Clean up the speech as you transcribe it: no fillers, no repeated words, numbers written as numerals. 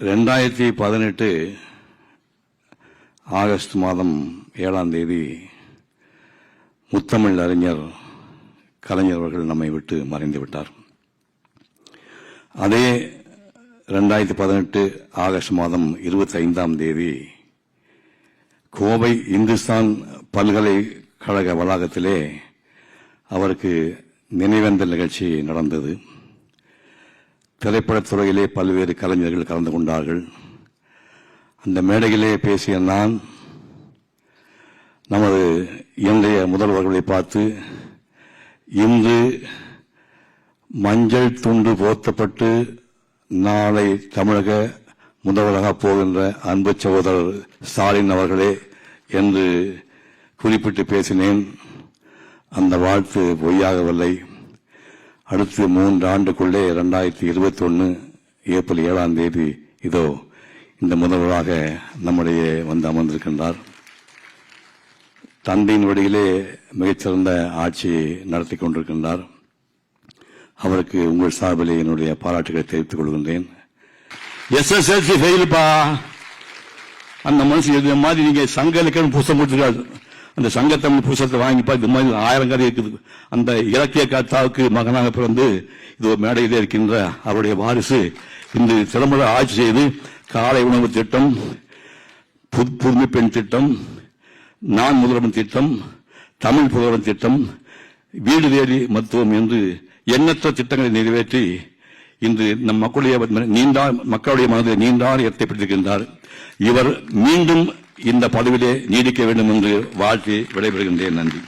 2018 August மாதம் 7ஆம் தேதி முத்தமிழ் அறிஞர் கலைஞர் அவர்கள் நம்மை விட்டு மறைந்து விட்டார். அதே 2018 ஆகஸ்ட் மாதம் 25ஆம் தேதி கோவை இந்துஸ்தான் பல்கலைக்கழக வளாகத்திலே அவருக்கு நினைவேந்தல் நிகழ்ச்சி நடந்தது. திரைப்படத்துறையிலே பல்வேறு கலைஞர்கள் கலந்து கொண்டார்கள். அந்த மேடையிலே பேசிய நான் நமது இன்றைய முதல்வர்களை பார்த்து, இன்று மஞ்சள் துண்டு போர்த்தப்பட்டு நாளை தமிழக முதல்வராக போகின்ற அன்பு சகோதரர் ஸ்டாலின் அவர்களே என்று குறிப்பிட்டு பேசினேன். அந்த வாழ்த்து பொய்யாகவில்லை. அடுத்து 3 ஆண்டுக்குள்ளே 2021 ஏப்ரல் 7ஆம் தேதி இதோ இந்த முதல்வராக நம்முடைய வந்து அமர்ந்திருக்கின்றார். தந்தையின் வழியிலே மிகச்சிறந்த ஆட்சியை நடத்தி கொண்டிருக்கின்றார். அவருக்கு உங்கள் சார்பிலே என்னுடைய பாராட்டுகளை தெரிவித்துக் கொள்கின்றேன். SSLC ஃபெயிலுப்பா, அந்த மனுஷன் இது மாதிரி நீங்க சங்க இலக்கியம் புத்தகம் கொடுத்துருக்காரு. அந்த சங்கத்தமிழ் புத்தகத்தை வாங்கிப்பா, இது மாதிரி 1000 கதை இருக்குது. அந்த இலக்கிய கர்த்தாவுக்கு மகனாக பிறந்து இது மேடையிலே இருக்கின்ற அவருடைய வாரிசு இந்த திறம்பட ஆட்சி செய்து காலை உணவு திட்டம், புதுமை பெண் திட்டம், நான் முதல்வன் திட்டம், தமிழ் புதல்வன் திட்டம், வீடு தேடி மருத்துவம் என்று எண்ணற்ற திட்டங்களை நிறைவேற்றி இன்று நம் மக்களுடைய மனதில் நீண்டான இடத்தை பிடித்திருக்கின்றார். இவர் மீண்டும் இந்த பதவியிலே நீடிக்க வேண்டும் என்று வாழ்த்தி விடைபெறுகின்றேன். நன்றி.